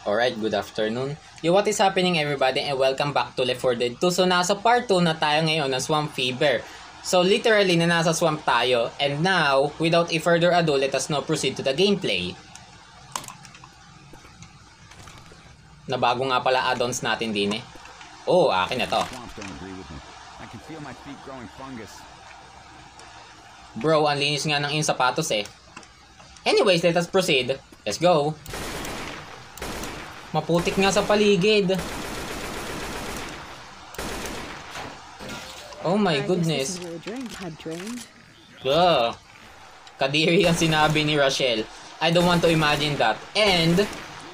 Alright, good afternoon. Yo, what is happening everybody and welcome back to Left 4 Dead 2. So, nasa part 2 na tayo ngayon ng Swamp Fever. So, literally na nasa swamp tayo. And now, without a further ado, let us now proceed to the gameplay. Nabago nga pala add-ons natin din eh. Oh, akin na to. Bro, ang linis nga ng iyong sapatos eh. Anyways, let us proceed. Let's go. Maputik nga sa paligid. Oh my goodness. Ugh. Kadiri ang sinabi ni Rachel. I don't want to imagine that. And,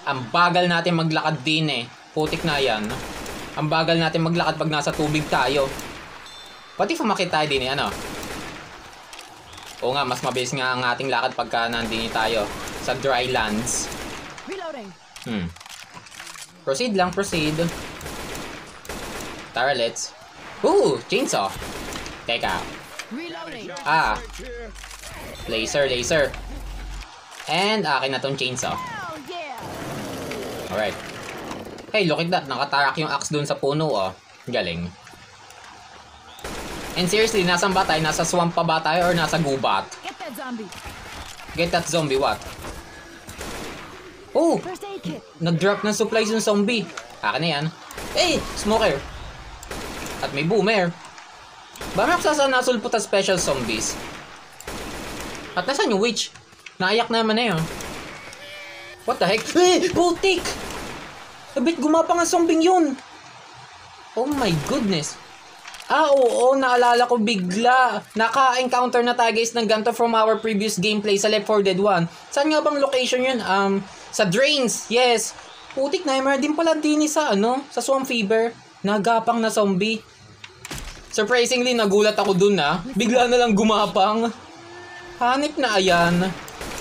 ang bagal natin maglakad din eh. Putik na yan. Ang bagal natin maglakad pag nasa tubig tayo. What if umakit tayo din eh, ano? Oo nga, mas mabilis nga ang ating lakad pagka nandini tayo sa dry lands. Proceed lang, proceed. Tara, let's. Ooh, chainsaw. Teka. Ah. Laser, laser. And akin na tong chainsaw. Alright. Hey, look at that. Nakatarak yung axe dun sa puno, oh. Galing. And seriously, nasan ba tayo? Nasa swamp pa ba tayo or nasa gubat? Get that zombie. Get that zombie, what? Oh! Nag-drop ng supplies yung zombie. Akin na yan. Hey! Smoker! At may boomer. Ba may aksa nasulpot na special zombies? At nasan yung witch? Naiyak naman na yun. What the heck? Eh! Putik! Abit gumapang ang zombie yun! Oh my goodness! Ah, oo, naalala ko bigla. Naka-encounter na tayo guys ng ganito from our previous gameplay sa Left 4 Dead 1. Saan nga bang location yun? Sa drains, yes. Putik na, meron din pala din sa sa Swamp Fever. Nagapang na zombie. Surprisingly, nagulat ako dun bigla na lang gumapang. Hanip na ayan.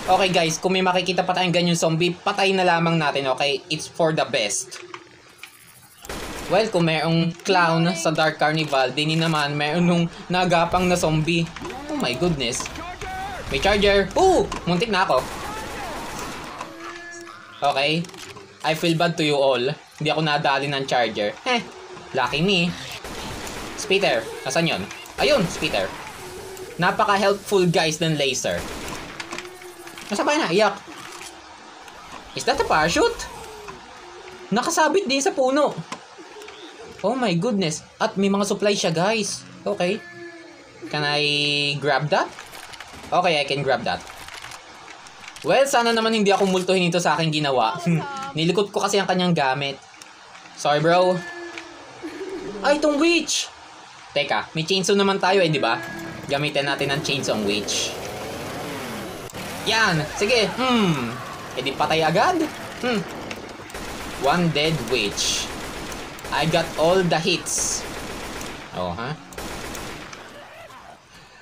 Okay guys, kung may makikita pa tayong ganyan zombie, patay na lamang natin, okay? It's for the best. Well, kung mayroong clown sa Dark Carnival, din naman mayroong nung nagapang na zombie. Oh my goodness. May charger. Ooh! Muntik na ako. Okay. I feel bad to you all. Hindi ako nadali ng charger. Lucky me. Spitter. Nasaan yun? Ayun, Spitter. Napaka-helpful guys ng laser. Nasaan ba na? Iyak. Is that a parachute? Nakasabit din sa puno. Oh my goodness. At may mga supply siya guys. Okay. Can I grab that? Okay, I can grab that. Well, sana naman hindi ako multuhin ito sa aking ginawa. Nilikot ko kasi ang kanyang gamit. Sorry bro. Ay, itong witch. Teka, may chainsaw naman tayo di ba? Gamitin natin ang chainsaw witch. Yan. Sige. Edi patay agad. One dead witch. I got all the hits. Oh, ha?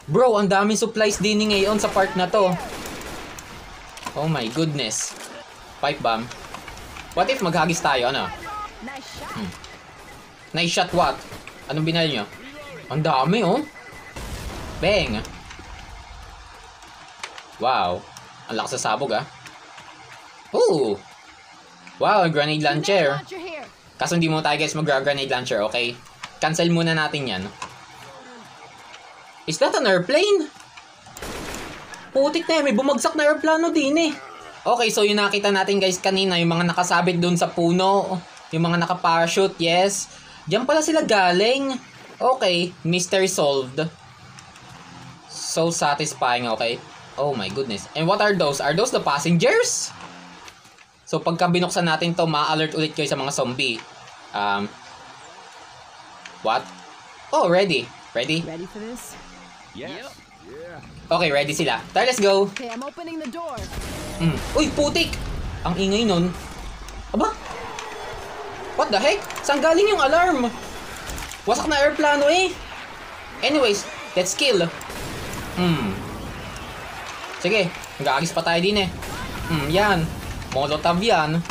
Bro, ang daming supplies din ngayon sa part na to. Oh my goodness. Pipe bomb. What if maghagis tayo, ano? Nice shot what? Anong binal nyo? Ang dami, oh. Bang. Wow. Ang lakas sa sabog, Ooh. Wow, grenade launcher. Kaso hindi mo tayo guys mag-grenade launcher, okay? Cancel muna natin yan. Is that an airplane? Putik na yan, may bumagsak na airplano din Okay, so yung nakita natin guys kanina, yung mga nakasabit dun sa puno, yung mga naka-parachute, yes. Diyan pala sila galing. Okay, mystery solved. So satisfying, okay? Oh my goodness. And what are those? Are those the passengers? So pagka binuksan natin to, ma-alert ulit kayo sa mga zombie. What? Oh, ready. Ready? Ready for this? Yes. Okay, ready sila. Tara, let's go. Okay, I'm opening the door. Uy, putik! Ang ingay nun. Aba? What the heck? Saan galing yung alarm? Wasak na airplano Anyways, let's kill. Sige, mag-aagis pa tayo din yan. Molotov yan.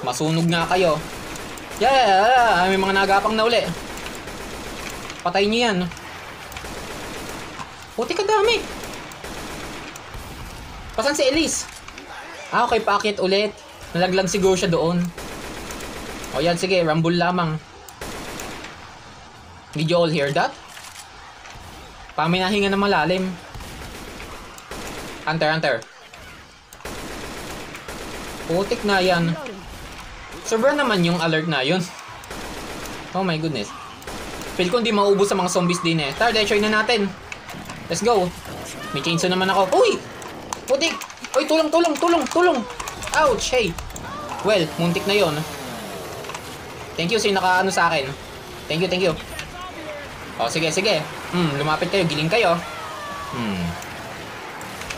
Masunog nga kayo. Yeah, may mga nagapang na uli. Patay niyo yan. Puti ka dami. Pasan si Elise? Ah, okay, paakit ulit. Nalaglag siguro siya doon. O yan, sige, rumble lamang. Did you all hear that? Paminahinga na malalim. Hunter. Putik na yan. Sobra naman yung alert na yun. Oh my goodness. Feel ko hindi maubos sa mga zombies din eh. Tara, destroy na natin. Let's go. May chainsaw naman ako. Uy! Putik! Uy, tulong! Ouch! Hey! Well, muntik na yon. Thank you, sino naka-ano sa akin. Thank you. Oh, sige. Lumapit kayo, giling kayo.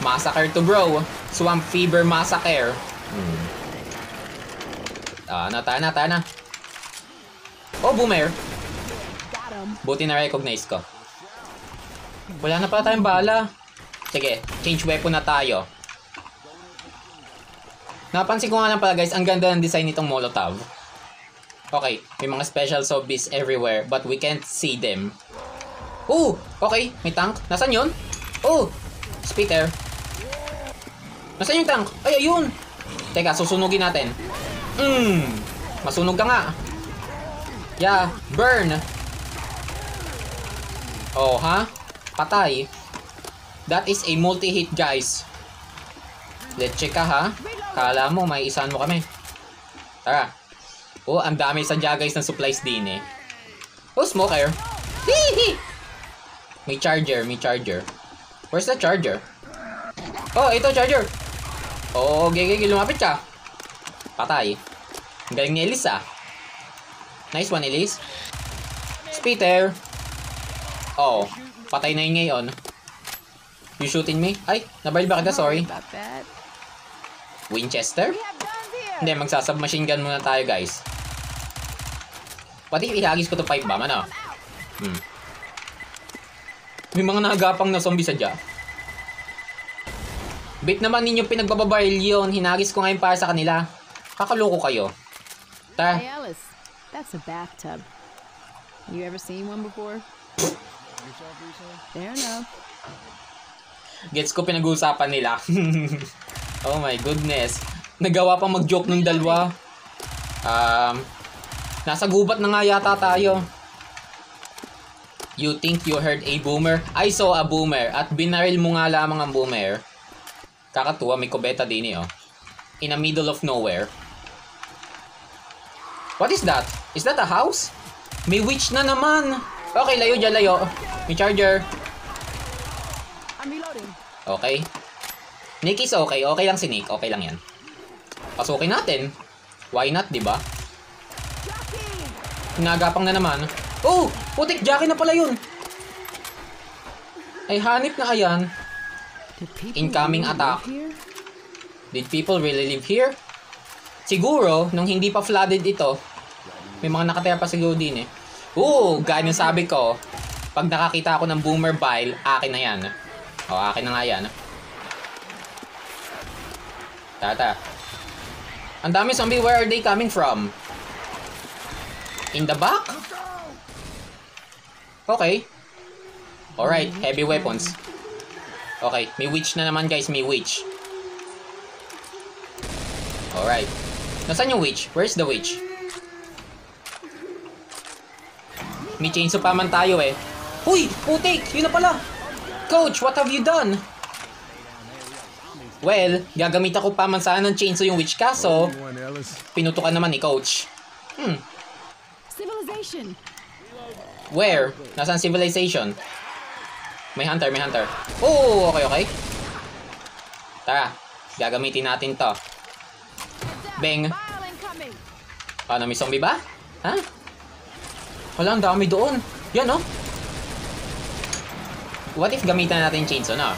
Massacre to bro. Swamp Fever Massacre. Tayo na. Oh, boomer. Buti na-recognize ko. Wala na pala tayong bala. Sige, change weapon na tayo. Napansin ko nga lang pala guys, ang ganda ng design nitong Molotov. Okay, may mga special zombies everywhere, but we can't see them. Oh, okay, may tank. Nasaan yun? Oh, Spitter. Nasaan yung tank? Ay, ayun. Teka, susunugin natin. Masunog ka nga. Yeah, burn. Oh, ha? Patay. That is a multi-hit, guys. Let's check ka, ha? Kala mo, may isahan mo kami. Tara. Oh, ang dami sadya, guys, ng supplies din, eh. Oh, smoker. Hihi! May charger. Where's the charger? Oh, ito, charger. Oh, gigi, lumapit ka. Patay. Ang galing ni Elise, ah. Nice one, Elise. Spitter. Oh, patay na yun ngayon. You shooting me? Ay, nabaril ba kita? Sorry. Winchester? Hindi, magsasubmachine gun muna tayo, guys. Pati ihagis ko to pipe bomb, ano? May mga nagapang na zombie sadya. Bit naman ninyo pinagbababaril yun. Hinagis ko ngayon para sa kanila. Kakaloko kayo. Tara. Hey Alice, that's a bathtub. You ever seen one before? Fair enough. Gets ko pinag-uusapan nila. Oh my goodness. Nagawa pa mag-joke ng dalawa. Nasa gubat na nga yata tayo. You think you heard a boomer? I saw a boomer. At binaril mo nga lamang ang boomer. Kakatuwa, may kubeta din eh, oh. In the middle of nowhere. What is that? Is that a house? May witch na naman. Okay, layo dyan, layo. May charger. Okay. Nick is okay. Okay lang si Nick. Okay lang yan. Pasukin natin. Why not, diba? Nagapang na naman. Oh! Putik! Jackie na pala yun! Ay, hanip na ayan. Incoming attack. Did people really live here? Siguro, nung hindi pa flooded ito, may mga nakatira pa siguro din eh. Oo! Gaya ng sabi ko, pag nakakita ako ng boomer bile, akin na yan. O, akin na nga yan. Tata. Ang dami zombie, where are they coming from? In the back? Okay. Alright, heavy weapons. Okay, may witch na naman guys, may witch. Alright. Nasaan yung witch? Where's the witch? May chainsaw pa man tayo eh. Uy! Putik! Yun na pala! Coach, what have you done? Well, gagamit ako pa man sana ng chainsaw yung witch kaso pinutukan naman ni Coach. Civilization. Where? Nasaan civilization? May hunter, may hunter. Oh, okay. Tara, gagamitin natin to. Bang. Paano, may zombie ba? Ha? Wala, ang dami doon. Yan, oh. What if gamitan natin chainsaw, no?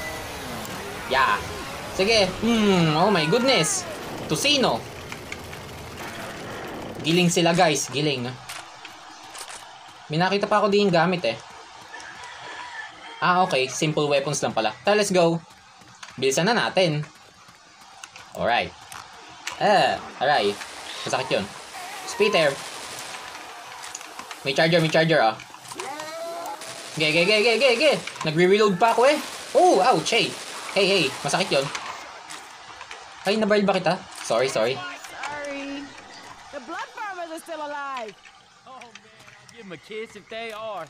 Yeah. Sige. Oh my goodness. Tusino. Giling sila, guys. Giling. May nakita pa ako din gamit eh. Ah, okay. Simple weapons lang pala. Tara, let's go. Bilisan na natin. Alright. Aray. Masakit yun. Spitter. May charger, ah. Ge. Nagre-reload pa ako eh. Oh, ouch, hey. Hey. Masakit yun. Ay, nabaril ba kita? Sorry. they're still alive. Oh man, I'll give them a kiss if they are.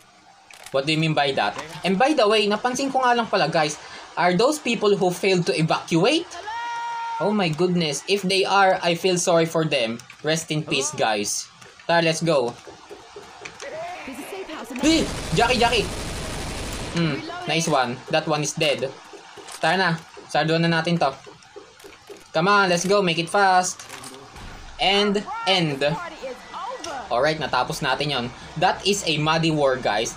What do you mean by that? And by the way, napansin ko nga lang pala guys, are those people who failed to evacuate? Oh my goodness, if they are, I feel sorry for them. Rest in peace guys. Tara, let's go. There's a safe house in Hey! Jackie! Nice one. That one is dead. Tara na, sardoon na natin to. Come on, let's go, make it fast. And end. party is over. Alright, natapos natin yon. That is a muddy war, guys.